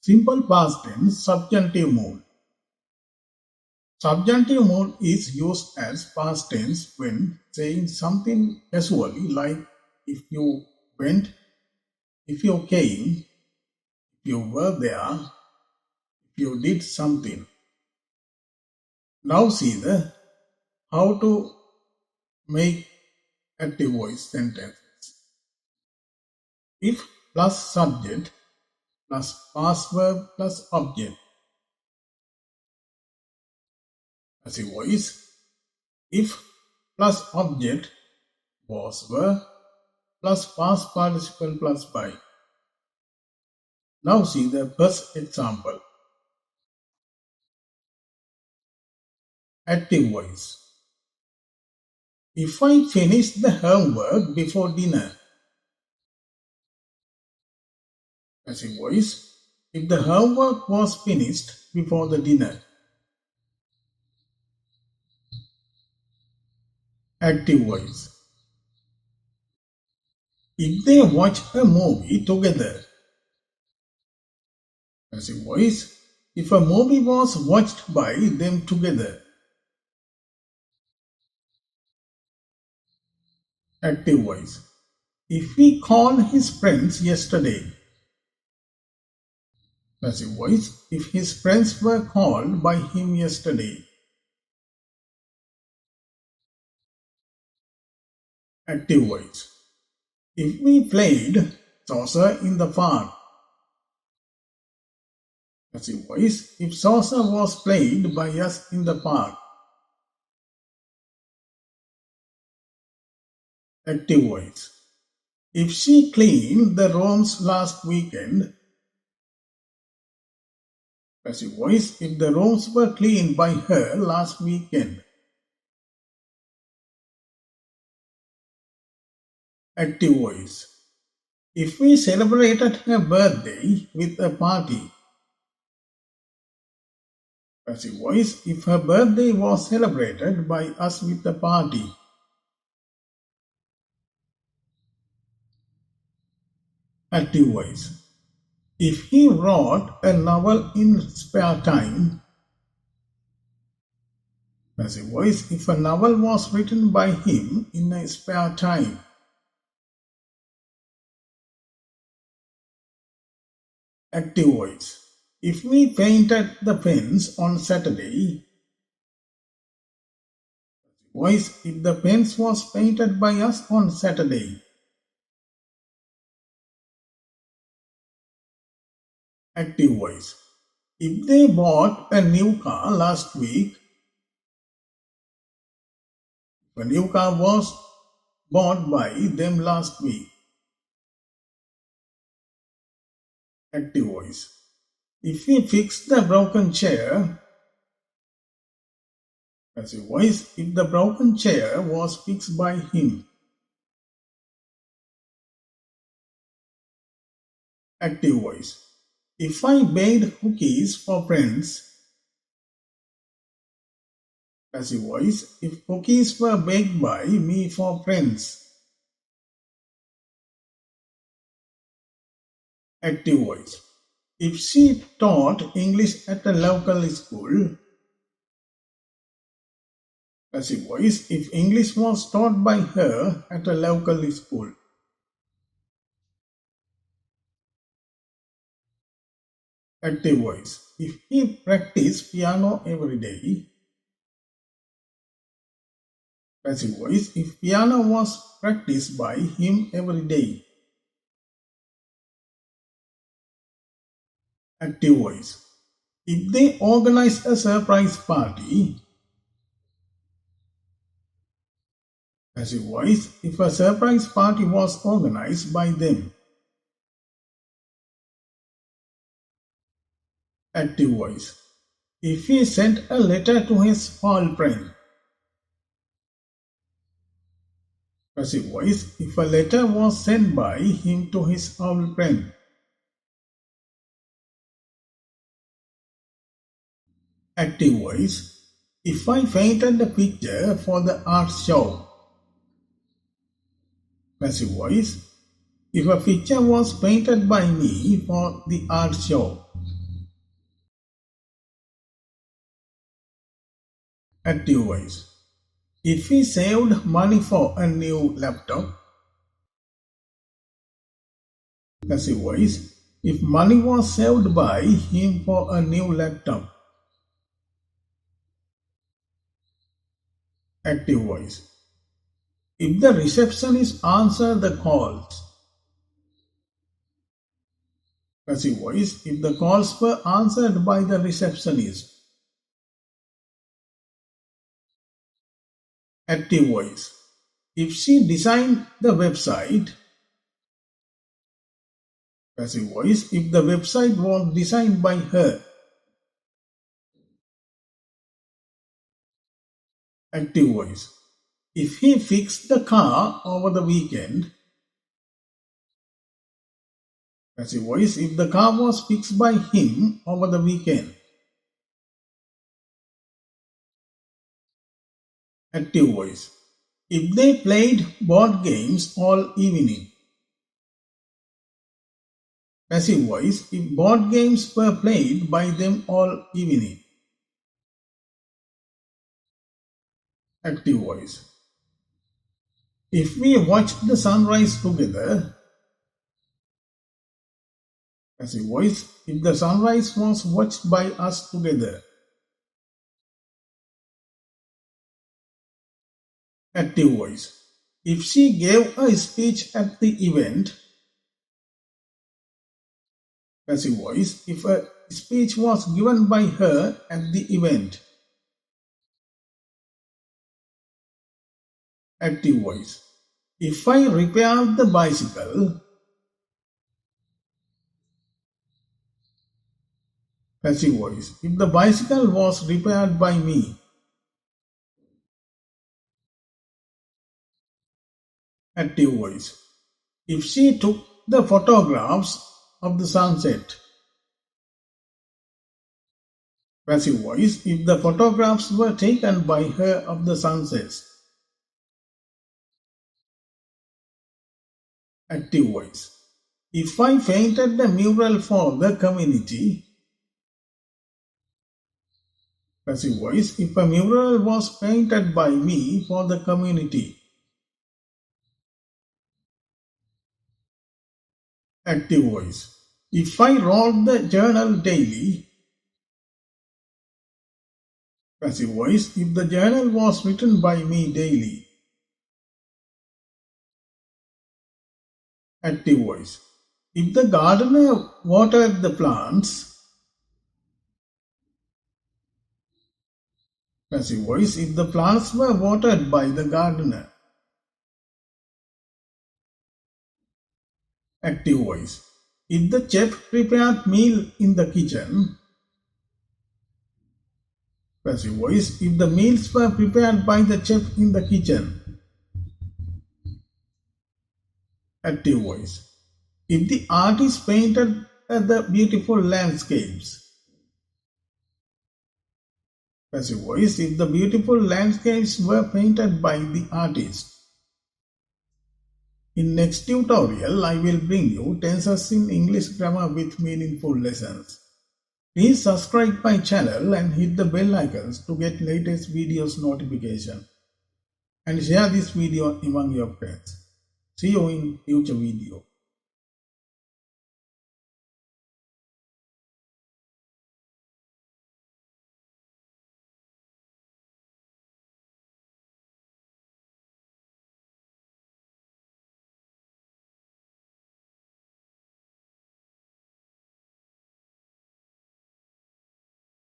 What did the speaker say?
Simple past tense subjunctive mood. Subjunctive mood is used as past tense when saying something casually like if you went, if you came, if you were there, if you did something. Now see the how to make active voice sentences. If plus subject plus past verb plus object. Passive voice. If plus object was verb plus past participle plus by. Now see the first example. Active voice. If I finish the homework before dinner. Passive voice. If the homework was finished before the dinner. Active voice. If they watch a movie together. Passive voice. If a movie was watched by them together. Active voice. If he called his friends yesterday. Passive voice. If his friends were called by him yesterday. Active voice. If we played saucer in the park. Passive voice. If saucer was played by us in the park. Active voice. If she cleaned the rooms last weekend. Passive voice. If the rooms were cleaned by her last weekend. Active voice. If we celebrated her birthday with a party. Passive voice. If her birthday was celebrated by us with a party. Active voice. If he wrote a novel in spare time. Passive voice. If a novel was written by him in a spare time. Active voice. If we painted the fence on Saturday. Passive voice. If the fence was painted by us on Saturday. Active voice. If they bought a new car last week. If a new car was bought by them last week. Active voice. If he fixed the broken chair. Passive voice. If the broken chair was fixed by him. Active voice. If I baked cookies for friends. Passive voice. If cookies were baked by me for friends. Active voice. If she taught English at a local school. Passive voice. If English was taught by her at a local school. Active voice. If he practiced piano every day. Passive voice. If piano was practiced by him every day. Active voice. If they organize a surprise party. Passive voice. If a surprise party was organized by them. Active voice. If he sent a letter to his old friend. Passive voice. If a letter was sent by him to his old friend. Active voice. If I painted a picture for the art show. Passive voice. If a picture was painted by me for the art show. Active voice. If he saved money for a new laptop. Passive voice. If money was saved by him for a new laptop. Active voice. If the receptionist answered the calls. Passive voice. If the calls were answered by the receptionist. Active voice. If she designed the website. Passive voice. If the website was designed by her. Active voice. If he fixed the car over the weekend. Passive voice. If the car was fixed by him over the weekend. Active voice. If they played board games all evening. Passive voice. If board games were played by them all evening. Active voice. If we watched the sunrise together. Passive voice. If the sunrise was watched by us together. Active voice. If she gave a speech at the event. Passive voice. If a speech was given by her at the event. Active voice. If I repaired the bicycle. Passive voice. If the bicycle was repaired by me. Active voice. If she took the photographs of the sunset. Passive voice. If the photographs were taken by her of the sunsets. Active voice. If I painted the mural for the community. Passive voice. If a mural was painted by me for the community. Active voice. If I wrote the journal daily. Passive voice. If the journal was written by me daily. Active voice. If the gardener watered the plants. Passive voice. If the plants were watered by the gardener. Active voice. If the chef prepared meal in the kitchen. Passive voice. If the meals were prepared by the chef in the kitchen. Active voice. If the artist painted the beautiful landscapes. Passive voice. If the beautiful landscapes were painted by the artist. In next tutorial, I will bring you tenses in English grammar with meaningful lessons. Please subscribe my channel and hit the bell icons to get latest videos notification. And share this video among your friends. See you in future video.